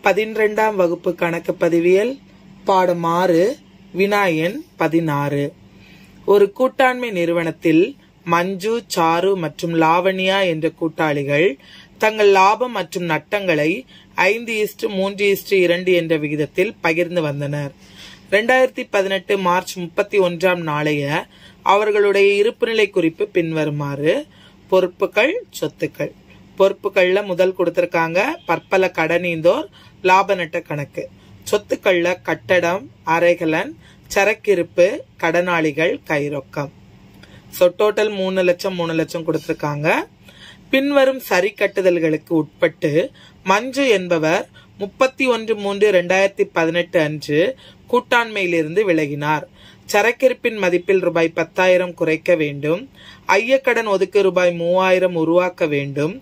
12ஆம் வகுப்பு கணக்கு பதிவியல் பாடம் 6 வினா எண் 16. ஒரு கூட்டாண்மை நிறுவனத்தில் மஞ்சு, சாரு மற்றும் லாவண்யா என்ற கூட்டாளிகள் தங்கள் லாபம் மற்றும் நட்டங்களை 5:3:2 என்ற விகிதத்தில் பகிர்ந்து வந்தனர். 2018 மார்ச் 31ஆம் நாளைய அவர்களுடைய இருப்புநிலை குறிப்பு பின்வருமாறு. பொறுப்புகள், சொத்துக்கள். பொறுப்புகள்ல முதல் கொடுத்திருக்காங்க பற்பல கடனீந்தோர் லாப நட்ட கணக்கு. சொத்துக்கள்ல கட்டடம், அறைகலன், சரக்கிருப்பு, கடனாளிகள், கைரொக்கம். டோட்டல் 3 லட்சம் கொடுத்திருக்காங்க. பின்வரும் சரி கட்டுதல்களுக்கு உட்பட்டு மஞ்சு என்பவர் 31/3/2018 அன்று கூட்டாண்மையிலிருந்து விலகினார். சரக்கிருப்பின் மதிப்பில் ரூபாய் 10,000 குறைக்க வேண்டும். ஐயக்கடன் ஒதுக்கு ரூபாய் 3,000 உருவாக்க வேண்டும்.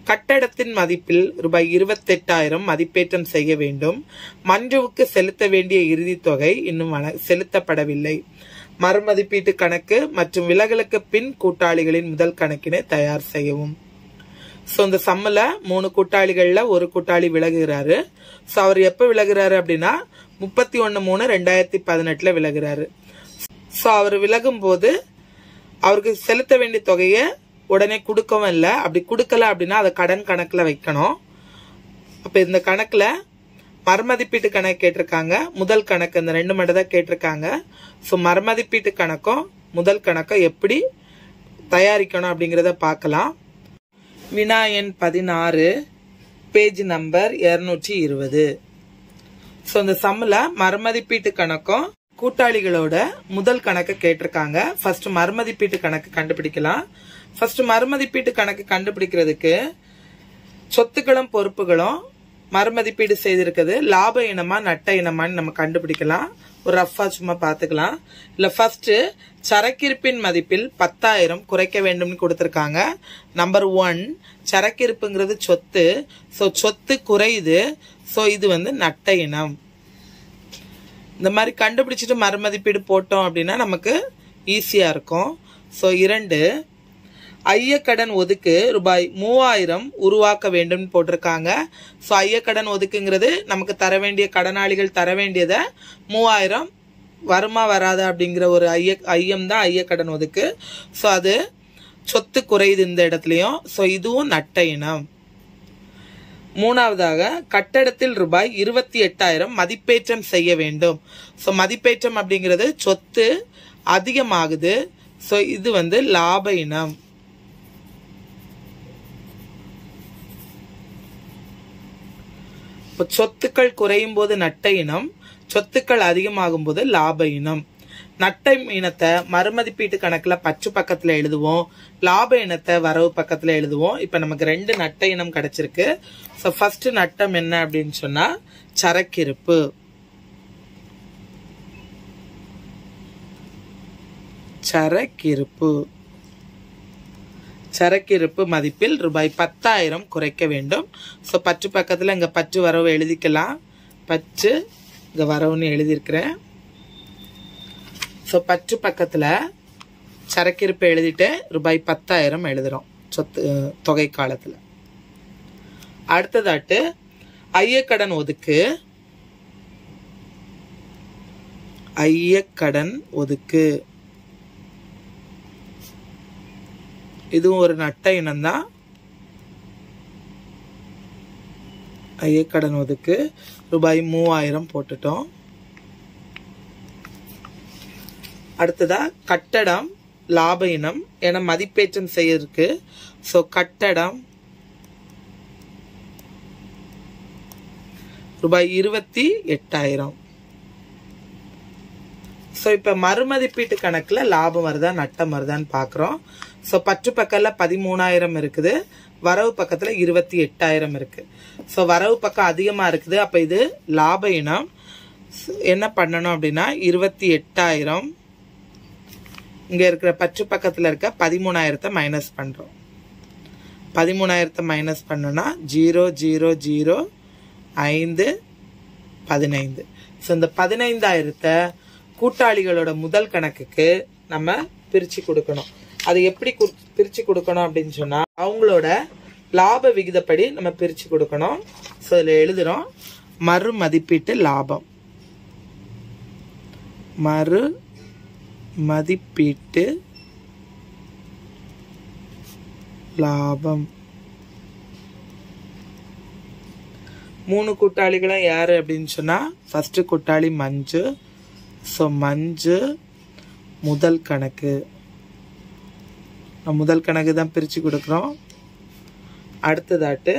கட்டடத்தின் மதிப்பில் ரூபாய் 28,000 மதிப்பேற்றம் செய்ய வேண்டும். மஞ்சுவுக்கு செலுத்த வேண்டிய இறுதி தொகை இன்னும் செலுத்தப்படவில்லை. மறுமதிப்பீட்டு கணக்கு மற்றும் விலகலுக்கு பின் கூட்டாளிகளின் முதல் கணக்கினை தயார் செய்யவும். இந்த சம்மல 3 கூட்டாளிகள்ல ஒரு கூட்டாளி விலகுகிறாரு. அவர் எப்ப விலகுறாரு அப்படின்னா 31/3/2018 விலகுறாரு. அவர் விலகும் போது அவருக்கு செலுத்த வேண்டிய தொகையை உடனே கொடுக்கவும் இல்லை. அப்படி கொடுக்கல அப்படின்னா அதை கடன் கணக்குல வைக்கணும். அப்ப இந்த கணக்குல மறுமதிப்பீட்டு கணக்கு கேட்டிருக்காங்க. முதல் கணக்கு இந்த 2 மட்டும் தான் கேட்டிருக்காங்க. மறுமதிப்பீட்டு கணக்கும் முதல் கணக்கும் எப்படி தயாரிக்கணும் அப்படிங்கறத பார்க்கலாம். வினா எண் 16, பேஜ் நம்பர் 220. இந்த சம்ல மறுமதிப்பீட்டு கணக்கும் கூட்டாளிகளோட முதல் கணக்கு கேட்டிருக்காங்க. ஃபர்ஸ்ட் மறுமதிப்பீட்டு கணக்கு கண்டுபிடிக்கலாம். ஃபர்ஸ்ட் மறுமதிப்பீட்டு கணக்கு கண்டுபிடிக்கிறதுக்கு சொத்துக்களும் பொறுப்புகளும் மறுமதிப்பீடு செய்திருக்கிறது லாப இனமா நட்ட இனமான்னு நம்ம கண்டுபிடிக்கலாம். ஒரு ரஃபா சும்மா பாத்துக்கலாம். இல்ல ஃபர்ஸ்ட் சரக்கிருப்பின் மதிப்பில் 10,000 குறைக்க வேண்டும்னு கொடுத்திருக்காங்க. நம்பர் 1 சரக்கிருப்புங்கிறது சொத்து. சொத்து குறையுது. இது நட்ட இனம். இந்த மாதிரி கண்டுபிடிச்சிட்டு மறுமதிப்பீடு போட்டோம் அப்படின்னா நமக்கு ஈஸியா இருக்கும். 2 ஐயக்கடன் ஒதுக்கு ரூபாய் 3,000 உருவாக்க வேண்டும் போட்டிருக்காங்க. ஐயக்கடன் ஒதுக்குங்கிறது நமக்கு தர வேண்டிய கடனாளிகள் தர வேண்டியதை 3,000 வருமா வராதா அப்படிங்கிற ஒரு ஐயம் தான் ஐயக்கடன் ஒதுக்கு. அது சொத்து குறையுது இந்த இடத்துலயும். இதுவும் நட்ட இனம். 3வதாக கட்டடத்தில் ரூபாய் 28,000 மதிப்பேற்றம் செய்ய வேண்டும். மதிப்பேற்றம் அப்படிங்கிறது சொத்து அதிகமாகுது. இது லாப இனம். சொத்துக்கள் குறையும் போது நட்ட இனம், சொத்துக்கள் அதிகமாகும் போது லாப இனம். நட்ட இனத்தை மறுமதிப்பீட்டு கணக்குல பச்சு பக்கத்துல எழுதுவோம், லாப இனத்தை வரவு பக்கத்துல எழுதுவோம். இப்ப நமக்கு 2 நட்ட இனம் கிடைச்சிருக்கு. ஃபர்ஸ்ட் நட்டம் என்ன அப்படின்னு சொன்னா சரக்கிருப்பு. சரக்கிருப்பு மதிப்பில் ரூபாய் 10,000 குறைக்க வேண்டும். பச்சு பக்கத்துல இங்க பச்சு வரவு எழுதிக்கலாம். பச்சு இங்க வரவுன்னு எழுதியிருக்கிறேன். பச்சு பக்கத்துல சரக்கிருப்பு எழுதிட்டு ரூபாய் 10,000 எழுதுறோம் சொத்து தொகை காலத்துல. அடுத்ததாட்டு ஐயக்கடன் ஒதுக்கு. ஐயக்கடன் ஒதுக்கு இதுவும் ஒரு நட்ட இனம் தான். ஐயக்கடன் ஒதுக்கு ரூபாய் 3,000 போட்டுட்டோம். அடுத்ததா கட்டடம் லாப இனம் என மதிப்பேற்றம் செய்ய இருக்கு. கட்டடம் ரூபாய் 28,000. இப்ப மறுமதிப்பீட்டு கணக்குல லாபம் வருதா நட்டம் வருதான்னு பாக்குறோம். பற்று பக்கத்துல 13,000 இருக்குது, வரவு பக்கத்துல 28,000 இருக்கு. வரவு பக்கம் அதிகமா இருக்குது. அப்ப இது லாப இனம். என்ன பண்ணணும் அப்படின்னா 28,000 இங்க இருக்கிற பற்று பக்கத்துல இருக்க 13,000 மைனஸ் பண்றோம். 13,000 மைனஸ் பண்ணோம்னா 0 0 0 5 15. இந்த 15,000 கூட்டாளிகளோட முதல் கணக்குக்கு நம்ம பிரிச்சு கொடுக்கணும். அது எப்படி பிரிச்சு கொடுக்கணும் அப்படின்னு சொன்னா அவங்களோட லாப விகிதப்படி நம்ம பிரிச்சு கொடுக்கணும். இதுல எழுதுறோம் மறு மதிப்பீட்டு லாபம். மறு மதிப்பீட்டு லாபம். 3 கூட்டாளிகளும் யாரு அப்படின்னு சொன்னா, ஃபர்ஸ்ட் கூட்டாளி மஞ்சு. ஸோ மஞ்சு முதல் கணக்கு. முதல் கணக்கு தான் பிரிச்சு கொடுக்குறோம். அடுத்ததாட்டு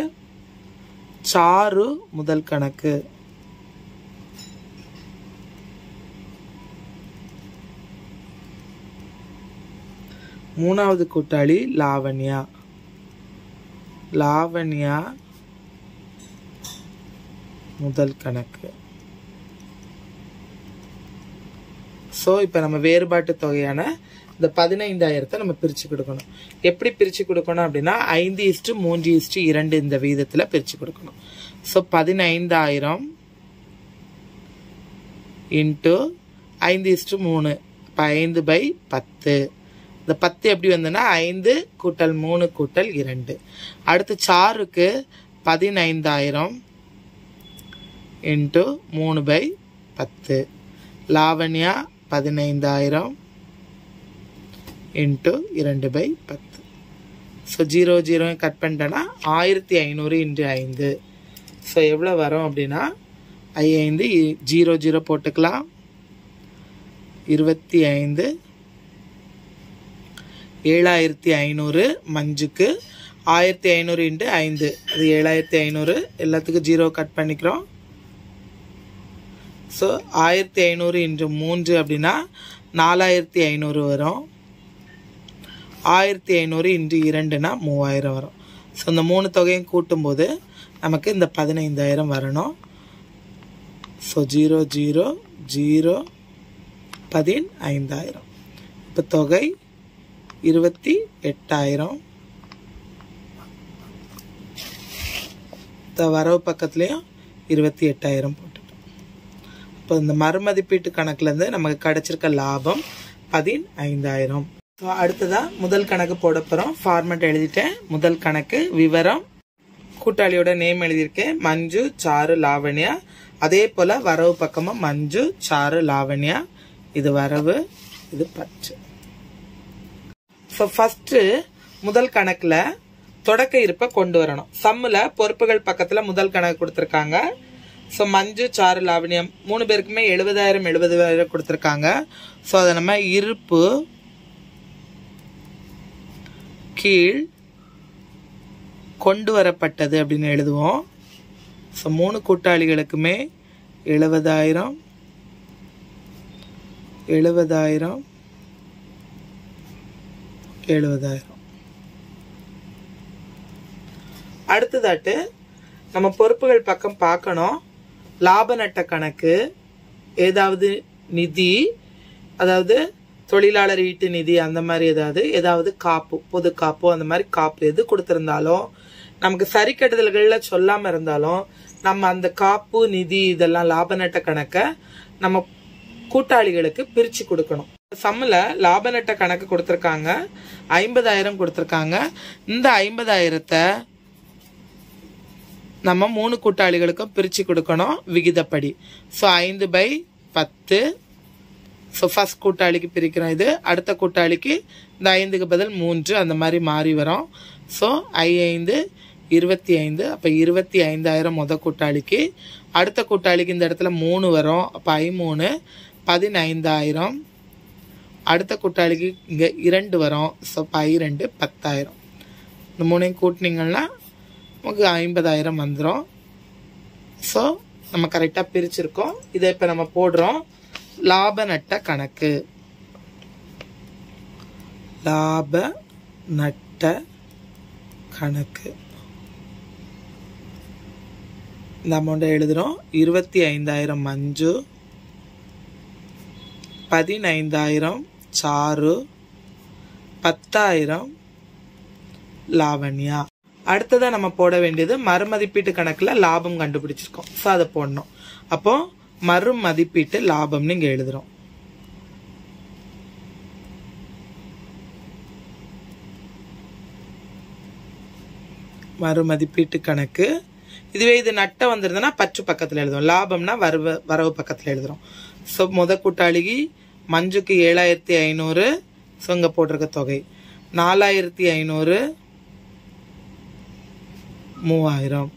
சாரு முதல் கணக்கு. மூணாவது கூட்டாளி லாவண்யா. லாவண்யா முதல் கணக்கு. ஸோ இப்போ நம்ம வேறுபாட்டு தொகையான இந்த 15,000 நம்ம பிரிச்சு கொடுக்கணும். எப்படி பிரிச்சு கொடுக்கணும் அப்படின்னா 5:3:2 இந்த விகிதத்தில் பிரிச்சு கொடுக்கணும். So 15,000 into 5:3. 5/10. இந்த 10 எப்படி வந்ததுன்னா 5 கூட்டல் 3 கூட்டல் 2. அடுத்து சாருக்கு 15,000 into 3/10. Lavanya 15,000 into 2/10. So 0 cut பண்ணிட்டேன்னா 1500 இன்ட்டு 5. ஸோ எவ்வளோ வரும் அப்படின்னா 5 0 போட்டுக்கலாம். 25. 7,500 மஞ்சுக்கு. 1,500 இன்ட்டு 5 அது 7,500. எல்லாத்துக்கும் 0 கட் பண்ணிக்கிறோம். ஸோ 1,500 இன்ட்டு 3 அப்படின்னா 4,500 வரும். 1,500 இன்ட்டு 2னா 3,000 வரும். ஸோ இந்த 3 தொகையும் கூட்டும்போது நமக்கு இந்த 15,000 வரணும். ஸோ 0 0 0 15,000. இப்போ தொகை 28,000. இந்த வரவு பக்கத்துலேயும் 28,000 போட்டுட்டோம். இப்போ இந்த மறுமதிப்பீட்டு கணக்குலேருந்து நமக்கு கிடைச்சிருக்க லாபம் 15,000. ஸோ அடுத்ததான் முதல் கணக்கு போட போகிறோம். ஃபார்மேட் எழுதிட்டேன். முதல் கணக்கு விவரம். கூட்டாளியோட நேம் எழுதியிருக்கேன். மஞ்சு, சாரு, லாவண்யா. அதே போல் வரவு பக்கமும் மஞ்சு, சாரு, லாவண்யா. இது வரவு, இது பற்று. ஸோ ஃபர்ஸ்ட் முதல் கணக்கில் தொடக்க இருப்பை கொண்டு வரணும். சம்மில் பொறுப்புகள் பக்கத்தில் முதல் கணக்கு கொடுத்துருக்காங்க. ஸோ மஞ்சு, சாரு, லாவண்யம் 3 பேருக்குமே 70,000 கொடுத்துருக்காங்க. ஸோ அதை நம்ம இருப்பு கீழ் கொண்டு வரப்பட்டது அப்படின்னு எழுதுவோம். ஸோ 3 கூட்டாளிகளுக்குமே 70,000 70,000 70,000. அடுத்ததாட்டு நம்ம பொறுப்புகள் பக்கம் பார்க்கணும். லாப நட்ட கணக்கு, ஏதாவது நிதி, அதாவது தொழிலாளர் ஈட்டு நிதி, அந்த மாதிரி ஏதாவது காப்பு, பொது காப்பு, அந்த மாதிரி காப்பு எது கொடுத்திருந்தாலும் நமக்கு சரி கட்டுதல்கள்ல சொல்லாம இருந்தாலும் நம்ம அந்த காப்பு நிதி இதெல்லாம் லாப நட்ட கணக்கை நம்ம கூட்டாளிகளுக்கு பிரிச்சு கொடுக்கணும். சம்மில் லாப நட்ட கணக்கு கொடுத்துருக்காங்க. 50,000 கொடுத்துருக்காங்க. இந்த 50,000 நம்ம 3 கூட்டாளிகளுக்கும் பிரிச்சு கொடுக்கணும் விகிதப்படி. ஸோ 5/10. ஸோ ஃபர்ஸ்ட் கூட்டாளிக்கு பிரிக்கிறோம். இது அடுத்த கூட்டாளிக்கு இந்த 5க்கு பதில் 3 அந்த மாதிரி மாறி வரும். ஸோ 5 25. அப்போ 25,000 முத கூட்டாளிக்கு. அடுத்த கூட்டாளிக்கு இந்த இடத்துல 3 வரும். அப்போ 3 15,000. அடுத்த கூட்டாளிக்கு இங்கே 2 வரும். ஸோ 2 10,000. இந்த 3ஐயும் கூட்டினீங்கன்னா நமக்கு 50,000 வந்துடும். ஸோ நம்ம கரெக்டாக பிரிச்சிருக்கோம். இதை இப்போ நம்ம போடுறோம். லாப நட்ட கணக்கு. லாப நட்ட கணக்கு. இந்த அமௌண்ட்டை எழுதுறோம். 25,000 மஞ்சு, 15,000 சாரு, 10,000 லாவண்யா. அடுத்ததான் நம்ம போட வேண்டியது மறுமதிப்பீட்டு கணக்கில் லாபம் கண்டுபிடிச்சிருக்கோம். ஸோ அதை போடணும். அப்போ மறுமதிப்பீட்டு லாபம்னு இங்கே எழுதுறோம். மறுமதிப்பீட்டு கணக்கு இதுவே இது நட்ட வந்திருந்தனா பற்று பக்கத்துல எழுதுவோம். லாபம்னா வரவு பக்கத்துல எழுதுறோம். சோ முத கூட்டாளிக்கு மஞ்சுக்கு 7500. சோ இங்க போட்டிருக்க தொகை 4500, 3000.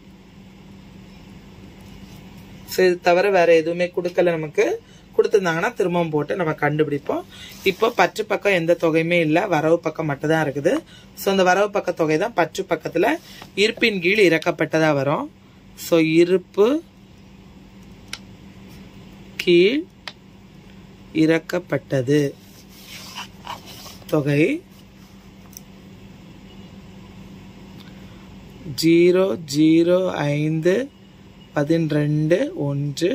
சோ இது தவிர வேற எதுவுமே கொடுக்கல. நமக்கு கொடுத்திருந்தாங்கன்னா திரும்பவும் போட்டு நம்ம கண்டுபிடிப்போம். இப்போ பற்று பக்கம் எந்த தொகையுமே இல்ல, வரவு பக்கம் மட்டும் தான் இருக்குது. சோ இந்த வரவு பக்க தொகை தான் பற்று பக்கத்துல இருப்பின் கீழ் இறக்கப்பட்டதா வரும். சோ இருப்பு கீழ் இறக்கப்பட்டது தொகை 00512 10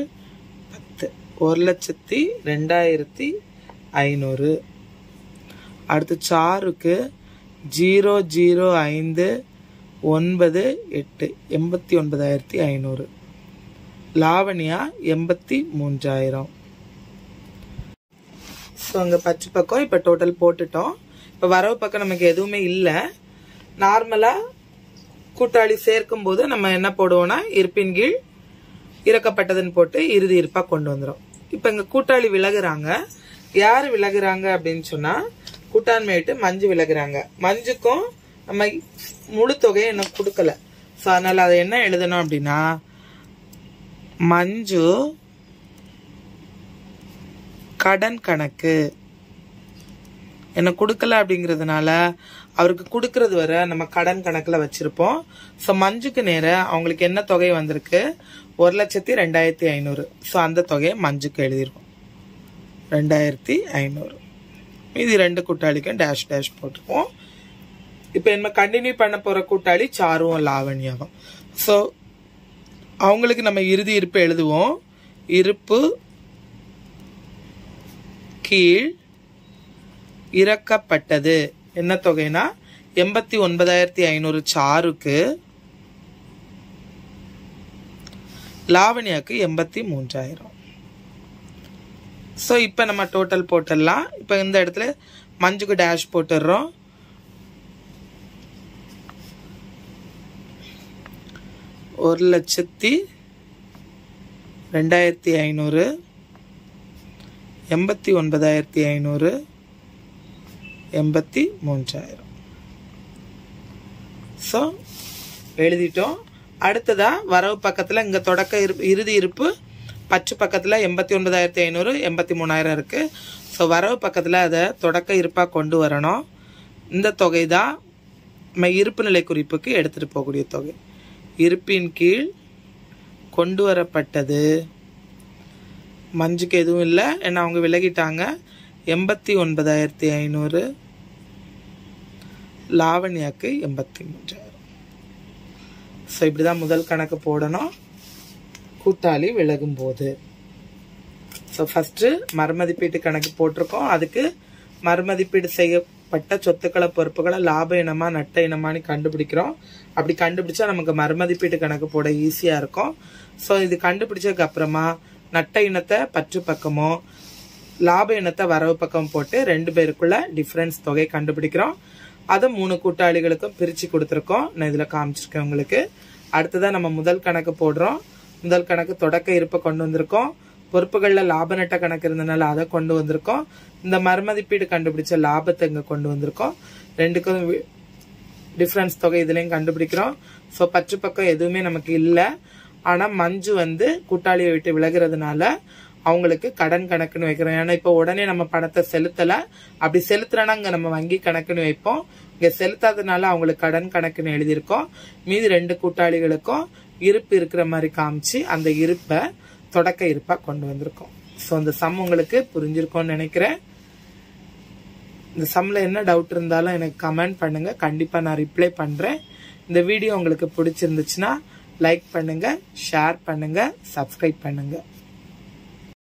1,02,500. அடுத்து சாருக்கு 00598 89,500. லாவணியா 83,000. ஸோ அங்கே பச்சை பக்கம் இப்போ டோட்டல் போட்டுட்டோம். இப்போ வரவு பக்கம் நமக்கு எதுவுமே இல்லை. நார்மலாக கூட்டாளி சேர்க்கும் போது நம்ம என்ன போடுவோம்னா இருப்பின் கீழ் இறக்கப்பட்டதுன்னு போட்டு இறுதி இருப்பா கொண்டு வந்துடும். இப்போ இங்கே கூட்டாளி விலகுறாங்க. யார் விலகுறாங்க அப்படின்னு சொன்னா கூட்டாண்மையிட்டு மஞ்சு விலகுறாங்க. மஞ்சுக்கும் நம்ம முழு தொகையை இன்னும் கொடுக்கல. ஸோ அதனால அதை என்ன எழுதணும் அப்படின்னா மஞ்சு கடன் கணக்கு என்ன கொடுக்கல அப்படிங்கறதுனால அவருக்கு கொடுக்கறது வர நம்ம கடன் கணக்குல வச்சிருப்போம். சோ மஞ்சுக்கு நேர அவங்களுக்கு என்ன தொகை வந்திருக்கு 1,02,500. சோ அந்த தொகையை மஞ்சுக்கு எழுதிருக்கோம் 2,500. இது ரெண்டு கூட்டாளிக்கும் டேஷ் டேஷ் போட்டுருவோம். இப்ப என்ன கண்டினியூ பண்ண போற கூட்டாளி சாருவும் லாவண்யாவும். சோ அவங்களுக்கு நம்ம இறுதி இருப்பு எழுதுவோம். இருப்பு கீழ் இறக்கப்பட்டது என்ன தொகைனா 89,500 சாருக்கு, லாவண்யாக்கு 83,000. சோ இப்ப நம்ம டோட்டல் போட்டுடலாம். இப்ப இந்த இடத்துல மஞ்சுக்கு டேஷ் போட்டுடுறோம். 1,02,500, 89,500, 83,000. ஸோ எழுதிட்டோம். அடுத்ததா வரவு பக்கத்தில் இங்கே தொடக்க இறுதி இருப்பு பற்று பக்கத்தில் 89,500, 83,000 இருக்கு. ஸோ வரவு பக்கத்தில் அதை தொடக்க இருப்பாக கொண்டு வரணும். இந்த தொகை தான் நம்ம இருப்பு நிலை குறிப்புக்கு எடுத்துகிட்டு போகக்கூடிய தொகை. இருப்பின் கீழ் கொண்டு வரப்பட்டது மஞ்சுக்கு எதுவும் இல்லை, ஏன்னா அவங்க விலகிட்டாங்க. 89,500, லாவண்யாக்கு 83,000. ஸோ இப்படிதான் முதல் கணக்கு போடணும் கூட்டாளி விலகும் போது. ஸோ ஃபர்ஸ்ட் மறுமதிப்பீட்டு கணக்கு போட்டிருக்கோம். அதுக்கு மறுமதிப்பீடு செய்யப்பட்ட சொத்துக்களை பொறுப்புகளை லாப இனமா நட்ட இனமானு கண்டுபிடிக்கிறோம். அப்படி கண்டுபிடிச்சா நமக்கு மறுமதிப்பீட்டு கணக்கு போட ஈஸியா இருக்கும். ஸோ இது கண்டுபிடிச்சதுக்கு அப்புறமா நட்ட இனத்தை பற்று பக்கமோ லாப இனத்தை வரவு பக்கம் போட்டு ரெண்டு பேருக்குள்ள டிஃபரன்ஸ் தொகை கண்டுபிடிக்கிறோம். அதை 3 கூட்டாளிகளுக்கும் பிரிச்சு கொடுத்துருக்கோம். நான் இதுல காமிச்சிருக்கேன் உங்களுக்கு. அடுத்ததான் நம்ம முதல் கணக்கு போடுறோம். முதல் கணக்கு தொடக்க இருப்பை கொண்டு வந்திருக்கோம். பொறுப்புகள்ல லாப நட்ட கணக்கு இருந்தனால அதை கொண்டு வந்திருக்கோம். இந்த மறுமதிப்பீடு கண்டுபிடிச்ச லாபத்தை இங்க கொண்டு வந்திருக்கோம். ரெண்டுக்கும் டிஃபரன்ஸ் தொகை இதுலயும் கண்டுபிடிக்கிறோம். ஸோ பற்று பக்கம் எதுவுமே நமக்கு இல்லை. ஆனா மஞ்சு கூட்டாளியை விட்டு விலகிறதுனால அவங்களுக்கு கடன் கணக்குன்னு வைக்கிறோம். ஏன்னா இப்ப உடனே நம்ம பணத்தை செலுத்தல. அப்படி செலுத்துறனா இங்க நம்ம வங்கி கணக்குன்னு வைப்போம். இங்க செலுத்தாதனால அவங்களுக்கு கடன் கணக்குன்னு எழுதியிருக்கோம். மீதி 2 கூட்டாளிகளுக்கும் இருப்பு இருக்கிற மாதிரி காமிச்சு அந்த இருப்பை தொடக்க இருப்பா கொண்டு வந்திருக்கோம். ஸோ இந்த சம் உங்களுக்கு புரிஞ்சிருக்கும்னு நினைக்கிறேன். இந்த சம்ல என்ன டவுட் இருந்தாலும் எனக்கு கமெண்ட் பண்ணுங்க. கண்டிப்பா நான் ரிப்ளை பண்றேன். இந்த வீடியோ உங்களுக்கு பிடிச்சிருந்துச்சுன்னா லைக் பண்ணுங்க, ஷேர் பண்ணுங்க, சப்ஸ்கிரைப் பண்ணுங்க.